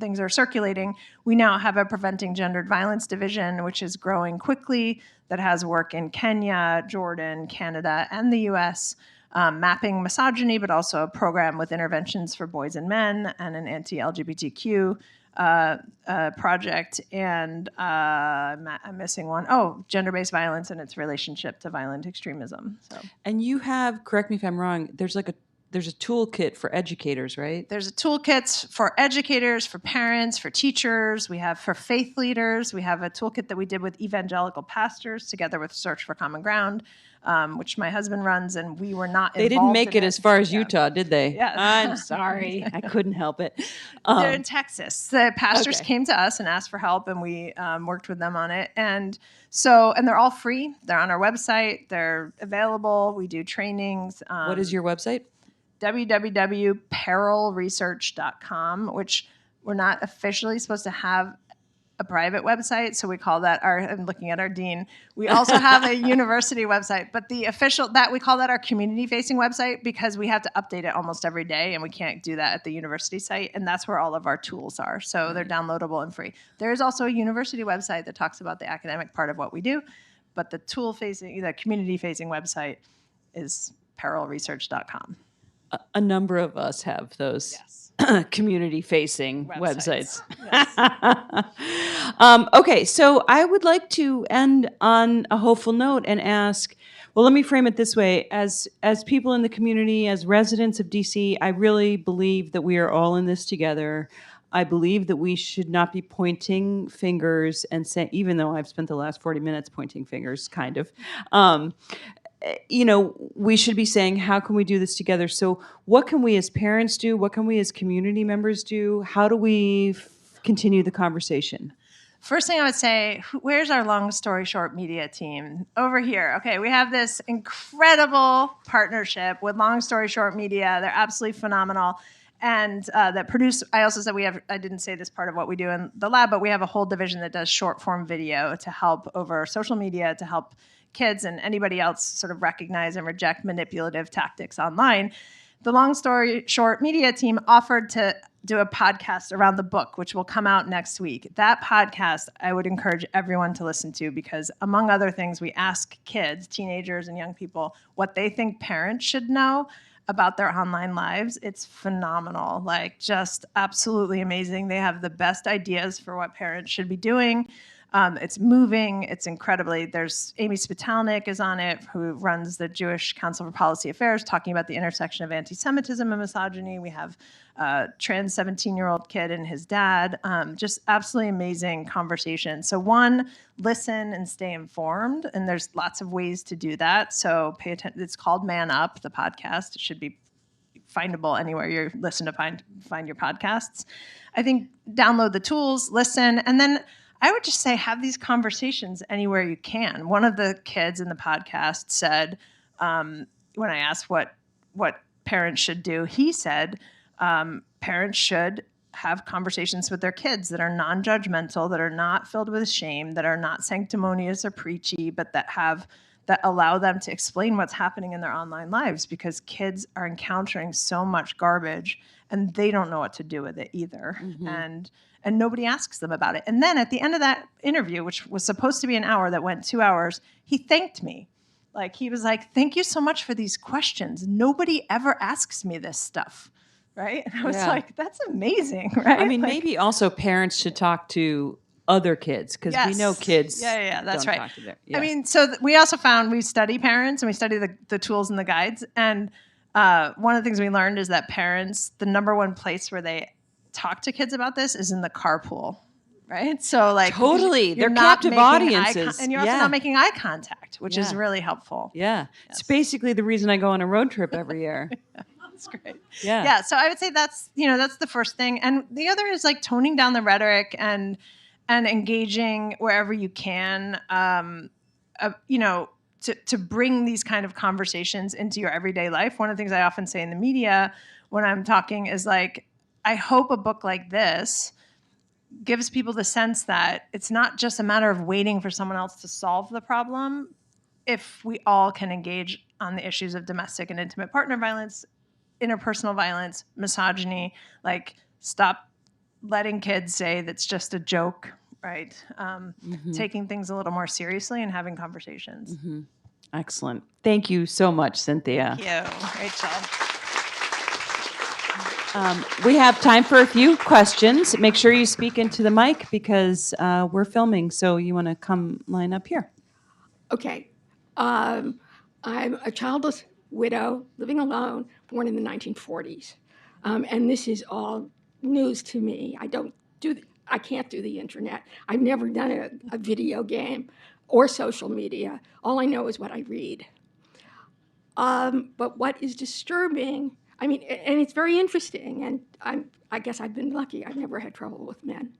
things are circulating. We now have a Preventing Gendered Violence division, which is growing quickly, that has work in Kenya, Jordan, Canada, and the US, mapping misogyny, but also a program with interventions for boys and men and an anti-LGBTQ project. And I'm missing one. Oh, gender-based violence and its relationship to violent extremism. So. And you have, correct me if I'm wrong, there's a toolkit for educators, right? There's a toolkit for educators, for parents, for teachers. We have for faith leaders. We have a toolkit that we did with evangelical pastors together with Search for Common Ground, which my husband runs, and we were not involved. They didn't make it as far as Utah, did they? Yes. I'm sorry. I couldn't help it. They're in Texas. The pastors came to us and asked for help, and we worked with them on it. And they're all free. They're on our website. They're available. We do trainings. What is your website? www.perilresearch.com, which we're not officially supposed to have a private website, so we call that I'm looking at our dean. We also have a university website, but the official, we call that our community-facing website because we have to update it almost every day, and we can't do that at the university site, and that's where all of our tools are. So they're downloadable and free. There is also a university website that talks about the academic part of what we do, but the community-facing website is perilresearch.com. A number of us have those community-facing websites. Yes. Okay, so I would like to end on a hopeful note and ask, well, let me frame it this way. As people in the community, as residents of DC, I really believe that we are all in this together. I believe that we should not be pointing fingers and saying, even though I've spent the last 40 minutes pointing fingers, kind of, we should be saying, how can we do this together? So what can we as parents do? What can we as community members do? How do we continue the conversation? First thing I would say, where's our long story short media team? Over here. Okay, we have this incredible partnership with Long Story Short Media. They're absolutely phenomenal. And that produce, I also said I didn't say this part of what we do in the lab, but we have a whole division that does short form video to help over social media, to help kids and anybody else sort of recognize and reject manipulative tactics online. The Long Story Short Media team offered to do a podcast around the book, which will come out next week. That podcast, I would encourage everyone to listen to because, among other things, we ask kids, teenagers, and young people what they think parents should know about their online lives. It's phenomenal, like just absolutely amazing. They have the best ideas for what parents should be doing. It's moving. It's incredibly. There's Amy Spitalnik is on it, who runs the Jewish Council for Policy Affairs, talking about the intersection of anti-Semitism and misogyny. We have a trans 17-year-old kid and his dad. Just absolutely amazing conversation. So one, listen and stay informed, and there's lots of ways to do that. So pay attention. It's called Man Up, the podcast. It should be findable anywhere you listen to find your podcasts. I think download the tools, listen, and then I would just say have these conversations anywhere you can. One of the kids in the podcast said, when I asked what parents should do, he said parents should have conversations with their kids that are non-judgmental, that are not filled with shame, that are not sanctimonious or preachy, but that allow them to explain what's happening in their online lives, because kids are encountering so much garbage and they don't know what to do with it either. Mm-hmm. And nobody asks them about it. And then at the end of that interview, which was supposed to be an hour that went 2 hours, he thanked me. Like, he was like, thank you so much for these questions. Nobody ever asks me this stuff, right? And I was like, that's amazing, right? I mean, maybe also parents should talk to other kids, because we know kids that's don't right. talk to their, yeah. I mean, so we also found, we study parents and we study the tools and the guides. And one of the things we learned is that parents, the number one place where they talk to kids about this is in the carpool, right? So like totally, they're captive audiences, and you're also not making eye contact, which is really helpful. Yeah, it's basically the reason I go on a road trip every year. That's great. Yeah. So I would say that's the first thing, and the other is like toning down the rhetoric and engaging wherever you can. To bring these kind of conversations into your everyday life. One of the things I often say in the media when I'm talking is like, I hope a book like this gives people the sense that it's not just a matter of waiting for someone else to solve the problem. If we all can engage on the issues of domestic and intimate partner violence, interpersonal violence, misogyny, like stop letting kids say that's just a joke, right? Taking things a little more seriously and having conversations. Mm-hmm. Excellent. Thank you so much, Cynthia. Thank you, Rachel. We have time for a few questions. Make sure you speak into the mic because we're filming, so you want to come line up here. Okay. I'm a childless widow living alone, born in the 1940s. And this is all news to me. I can't do the internet. I've never done a video game or social media. All I know is what I read. But what is disturbing, I mean, and it's very interesting, and I guess I've been lucky. I've never had trouble with men.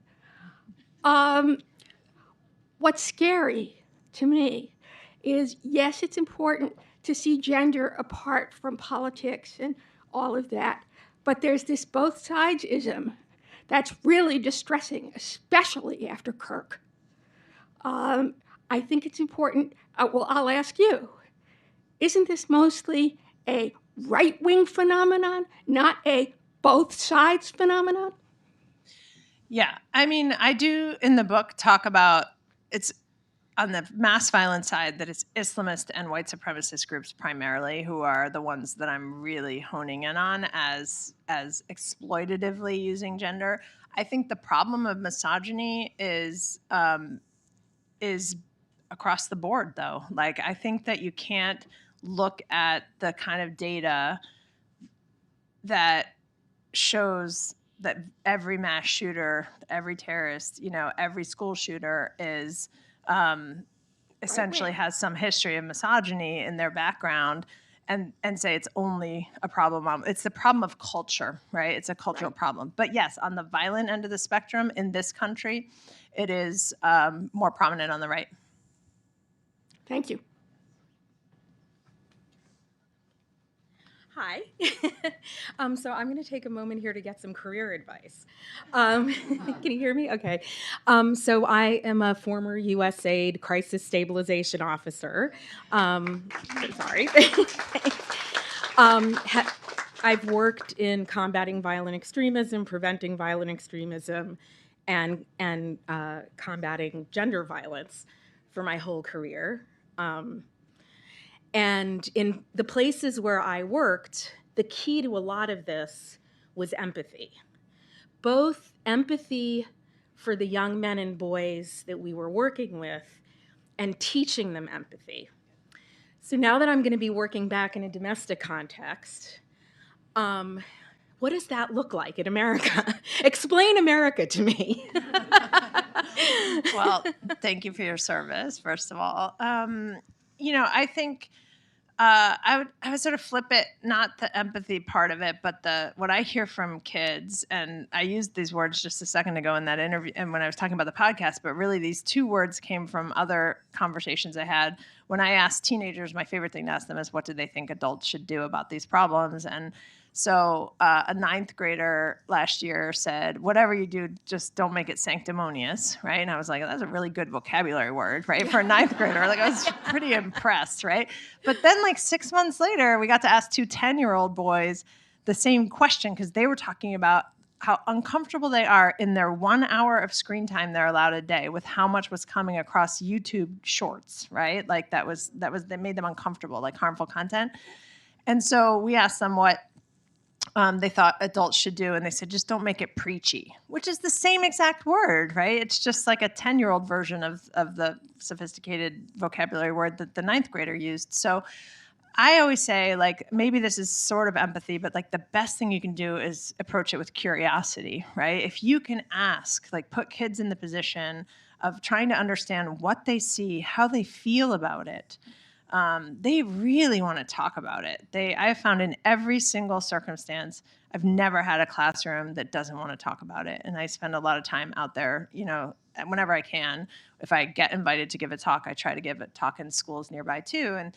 What's scary to me is, yes, it's important to see gender apart from politics and all of that, but there's this both sides-ism that's really distressing, especially after Kirk. I think it's important, I'll ask you, isn't this mostly a right-wing phenomenon, not a both sides phenomenon? Yeah, I mean, I do in the book talk about, it's on the mass violence side, that it's Islamist and white supremacist groups primarily who are the ones that I'm really honing in on as exploitatively using gender. I think the problem of misogyny is across the board, though. Like, I think that you can't look at the kind of data that shows that every mass shooter, every terrorist, every school shooter is essentially has some history of misogyny in their background, and say it's only a problem. It's the problem of culture, right? It's a cultural problem. But yes, on the violent end of the spectrum in this country, it is more prominent on the right. Thank you. Hi. So I'm going to take a moment here to get some career advice. Can you hear me? Okay. So I am a former USAID crisis stabilization officer. Sorry. I've worked in combating violent extremism, preventing violent extremism, and combating gender violence for my whole career. And in the places where I worked, the key to a lot of this was empathy. Both empathy for the young men and boys that we were working with and teaching them empathy. So now that I'm going to be working back in a domestic context, what does that look like in America? Explain America to me. Well, thank you for your service, first of all. I think I would sort of flip it, not the empathy part of it, but what I hear from kids, and I used these words just a second ago in that interview and when I was talking about the podcast, but really these two words came from other conversations I had when I asked teenagers. My favorite thing to ask them is, what do they think adults should do about these problems? And so a ninth grader last year said, whatever you do, just don't make it sanctimonious, right? And I was like, that's a really good vocabulary word, right? For a ninth grader. Like, I was pretty impressed, right? But then like 6 months later, we got to ask two 10-year-old boys the same question, because they were talking about how uncomfortable they are in their 1 hour of screen time they're allowed a day with how much was coming across YouTube shorts, right? Like that made them uncomfortable, like harmful content. And so we asked them what they thought adults should do, and they said, just don't make it preachy, which is the same exact word, right? It's just like a 10-year-old version of the sophisticated vocabulary word that the ninth grader used. So I always say, like, maybe this is sort of empathy, but like the best thing you can do is approach it with curiosity, right? If you can ask, like, put kids in the position of trying to understand what they see, how they feel about it. They really want to talk about it. I have found in every single circumstance, I've never had a classroom that doesn't want to talk about it. And I spend a lot of time out there, whenever I can. If I get invited to give a talk, I try to give a talk in schools nearby too. And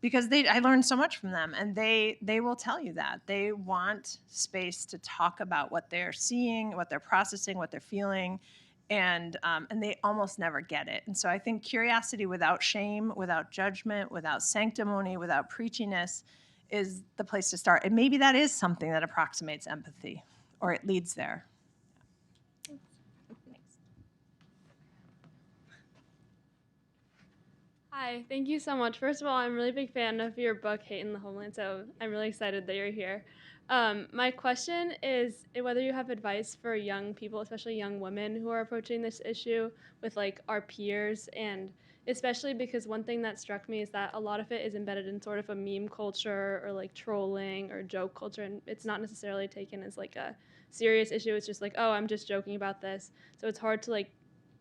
because I learned so much from them, and they will tell you that. They want space to talk about what they're seeing, what they're processing, what they're feeling. And they almost never get it. And so I think curiosity without shame, without judgment, without sanctimony, without preachiness is the place to start. And maybe that is something that approximates empathy, or it leads there. Hi, thank you so much. First of all, I'm a really big fan of your book, Hate in the Homeland, so I'm really excited that you're here. My question is whether you have advice for young people, especially young women who are approaching this issue with like our peers, and especially because one thing that struck me is that a lot of it is embedded in sort of a meme culture or like trolling or joke culture, and it's not necessarily taken as like a serious issue. It's just like, oh, I'm just joking about this. So it's hard to like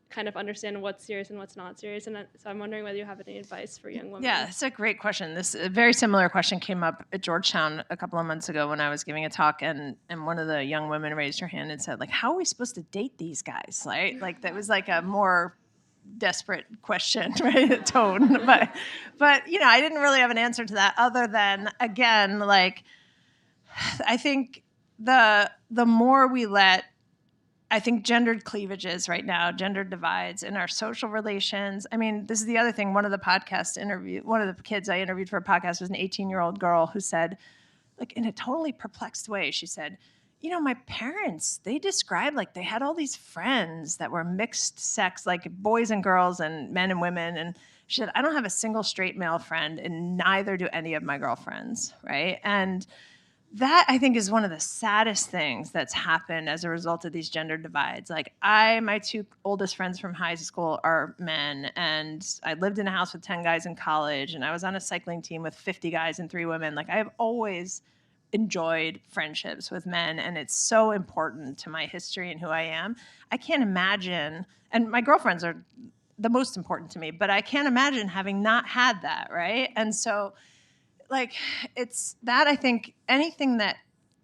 kind of understand what's serious and what's not serious. And so I'm wondering whether you have any advice for young women. Yeah, it's a great question. This a very similar question came up at Georgetown a couple of months ago when I was giving a talk, and one of the young women raised her hand and said, like, how are we supposed to date these guys? Right? Like, that was like a more desperate question, right? Tone. But I didn't really have an answer to that other than, again, like, I think the more we let gendered cleavages right now, gendered divides in our social relations. I mean, this is the other thing. One of the kids I interviewed for a podcast was an 18-year-old girl who said, like, in a totally perplexed way, she said, my parents, they described like they had all these friends that were mixed sex, like boys and girls and men and women. And she said, I don't have a single straight male friend, and neither do any of my girlfriends, right? And that, I think, is one of the saddest things that's happened as a result of these gender divides. Like, my two oldest friends from high school are men, and I lived in a house with 10 guys in college, and I was on a cycling team with 50 guys and 3 women. Like, I have always enjoyed friendships with men, and it's so important to my history and who I am. I can't imagine, and my girlfriends are the most important to me, but I can't imagine having not had that, right? And so, like, it's that, I think anything that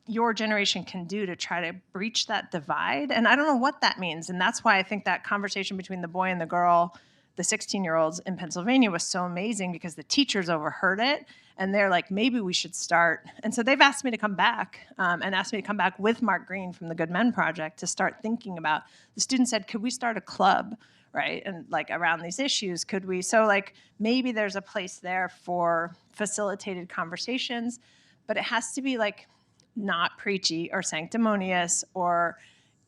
your generation can do to try to breach that divide, and I don't know what that means, and that's why I think that conversation between the boy and the girl, the 16-year-olds in Pennsylvania, was so amazing, because the teachers overheard it, and they're like, maybe we should start. And so they've asked me to come back, and asked me to come back with Mark Green from the Good Men Project to start thinking about, the students said, could we start a club, right? And like around these issues, could we? So like maybe there's a place there for facilitated conversations, but it has to be like not preachy or sanctimonious or,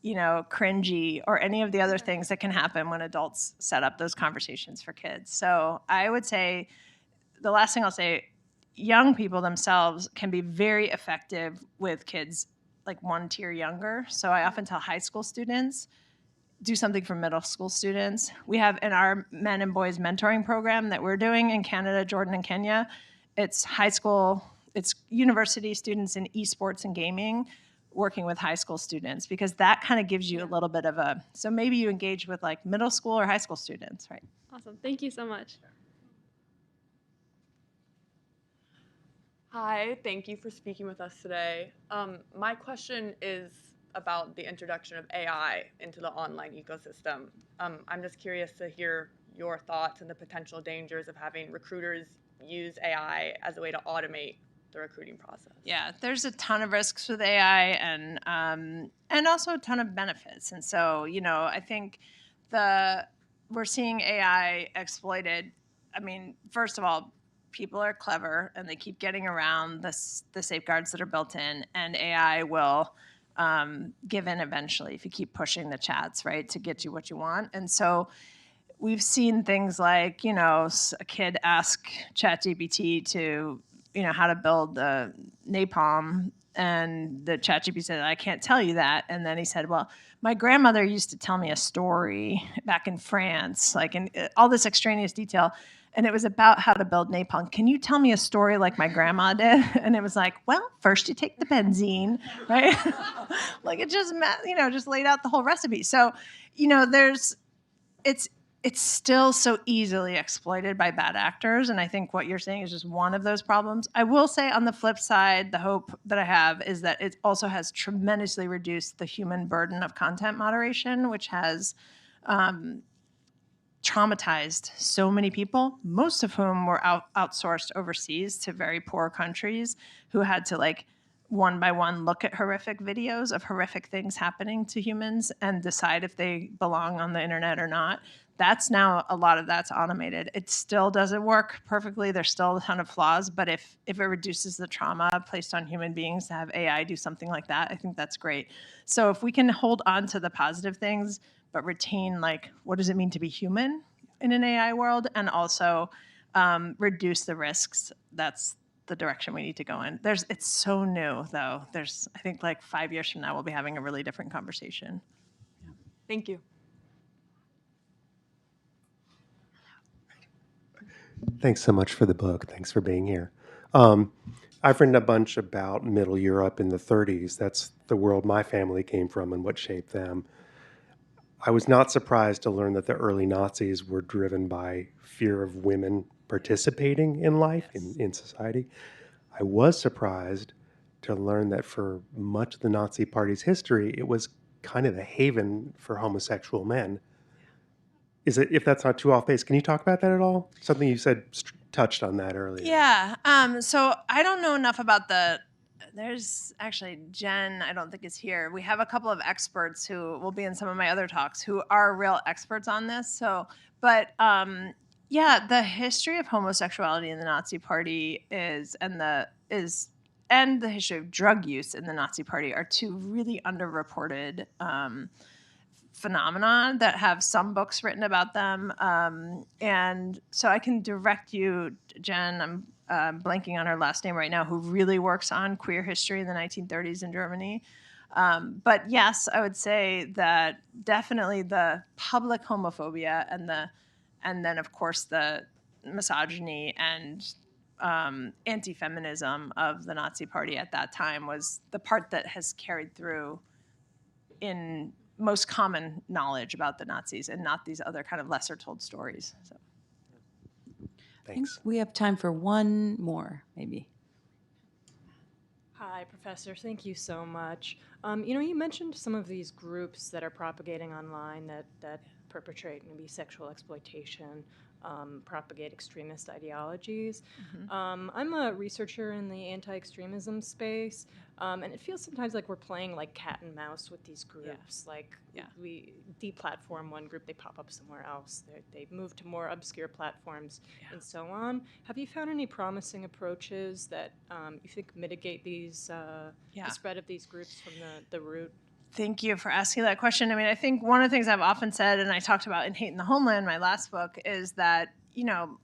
you know, cringy or any of the other things that can happen when adults set up those conversations for kids. So I would say the last thing I'll say, young people themselves can be very effective with kids like one tier younger. So I often tell high school students, do something for middle school students. We have in our men and boys mentoring program that we're doing in Canada, Jordan, and Kenya, it's high school, it's university students in esports and gaming working with high school students, because that kind of gives you a little bit of a, so maybe you engage with like middle school or high school students, right? Awesome. Thank you so much. Hi, thank you for speaking with us today. My question is about the introduction of AI into the online ecosystem. I'm just curious to hear your thoughts and the potential dangers of having recruiters use AI as a way to automate the recruiting process. Yeah, there's a ton of risks with AI, and also a ton of benefits. And so, you know, I think we're seeing AI exploited. I mean, first of all, people are clever and they keep getting around the safeguards that are built in, and AI will give in eventually if you keep pushing the chats, right, to get you what you want. And so we've seen things like, you know, a kid ask ChatGPT to, you know, how to build napalm, and the ChatGPT said, I can't tell you that. And then he said, well, my grandmother used to tell me a story back in France, like in all this extraneous detail. And it was about how to build napalm. Can you tell me a story like my grandma did? And it was like, well, first you take the benzene, right? Like it just, you know, just laid out the whole recipe. So, you know, it's still so easily exploited by bad actors. And I think what you're saying is just one of those problems. I will say on the flip side, the hope that I have is that it also has tremendously reduced the human burden of content moderation, which has traumatized so many people, most of whom were outsourced overseas to very poor countries who had to like one by one look at horrific videos of horrific things happening to humans and decide if they belong on the internet or not. That's now, a lot of that's automated. It still doesn't work perfectly. There's still a ton of flaws, but if it reduces the trauma placed on human beings to have AI do something like that, I think that's great. So if we can hold on to the positive things, but retain like, what does it mean to be human in an AI world, and also reduce the risks, that's the direction we need to go in. It's so new though. I think like 5 years from now, we'll be having a really different conversation. Thank you. Thanks so much for the book. Thanks for being here. I've written a bunch about Middle Europe in the 30s. That's the world my family came from and what shaped them. I was not surprised to learn that the early Nazis were driven by fear of women participating in life, in society. I was surprised to learn that for much of the Nazi Party's history, it was kind of the haven for homosexual men. Is it, if that's not too off base, can you talk about that at all? Something you said touched on that earlier. Yeah. So I don't know enough about there's actually Jen, I don't think is here. We have a couple of experts who will be in some of my other talks who are real experts on this. So, but yeah, the history of homosexuality in the Nazi Party and the history of drug use in the Nazi Party are two really underreported phenomenon that have some books written about them. And so I can direct you, Jen, I'm blanking on her last name right now, who really works on queer history in the 1930s in Germany. But yes, I would say that definitely the public homophobia and then of course the misogyny and anti-feminism of the Nazi Party at that time was the part that has carried through in most common knowledge about the Nazis, and not these other kind of lesser told stories. So. Thanks. We have time for one more, maybe. Hi, Professor. Thank you so much. You mentioned some of these groups that are propagating online that perpetrate maybe sexual exploitation, propagate extremist ideologies. I'm a researcher in the anti-extremism space, and it feels sometimes like we're playing like cat and mouse with these groups. We deplatform one group, they pop up somewhere else. They move to more obscure platforms, and so on. Have you found any promising approaches that you think mitigate these the spread of these groups from the root? Thank you for asking that question. I mean, I think one of the things I've often said, and I talked about in Hate in the Homeland, my last book, is that,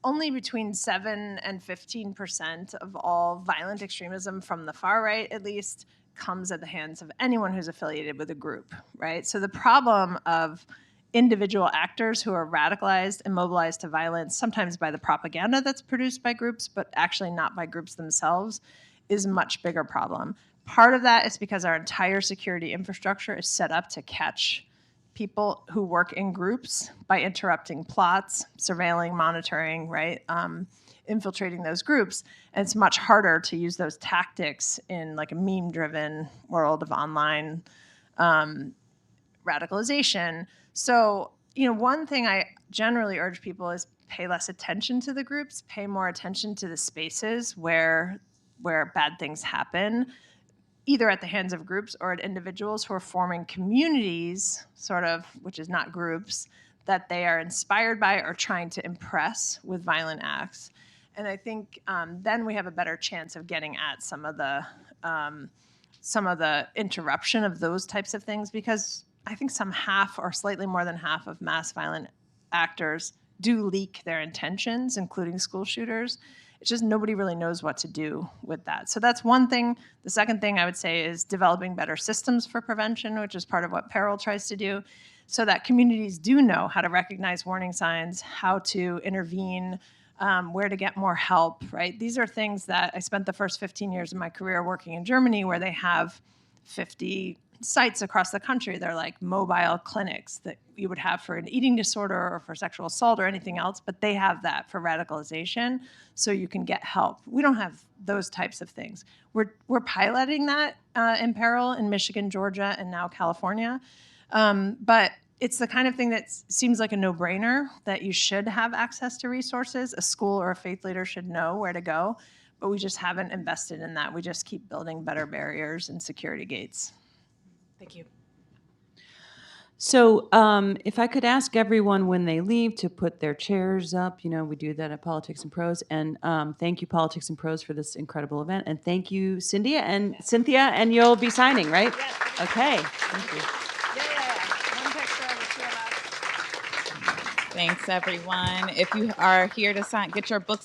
only between 7 and 15% of all violent extremism from the far right, at least, comes at the hands of anyone who's affiliated with a group, right? So the problem of individual actors who are radicalized and mobilized to violence, sometimes by the propaganda that's produced by groups, but actually not by groups themselves, is a much bigger problem. Part of that is because our entire security infrastructure is set up to catch people who work in groups by interrupting plots, surveilling, monitoring, right? Infiltrating those groups. And it's much harder to use those tactics in like a meme-driven world of online radicalization. So, one thing I generally urge people is pay less attention to the groups, pay more attention to the spaces where bad things happen, either at the hands of groups or at individuals who are forming communities, sort of, which is not groups, that they are inspired by or trying to impress with violent acts. And I think then we have a better chance of getting at some of the interruption of those types of things, because I think some half or slightly more than half of mass violent actors do leak their intentions, including school shooters. It's just nobody really knows what to do with that. So that's one thing. The second thing I would say is developing better systems for prevention, which is part of what Peril tries to do, so that communities do know how to recognize warning signs, how to intervene, where to get more help, right? These are things that I spent the first 15 years of my career working in Germany, where they have 50 sites across the country. They're like mobile clinics that you would have for an eating disorder or for sexual assault or anything else, but they have that for radicalization, so you can get help. We don't have those types of things. We're piloting that in Peril in Michigan, Georgia, and now California. But it's the kind of thing that seems like a no-brainer, that you should have access to resources. A school or a faith leader should know where to go, but we just haven't invested in that. We just keep building better barriers and security gates. Thank you. So if I could ask everyone when they leave to put their chairs up, we do that at Politics and Prose. And thank you, Politics and Prose, for this incredible event. And thank you, Cynthia, and you'll be signing, right? Yes. Okay. Thank you. One picture of the two of us. Thanks, everyone. If you are here to get your books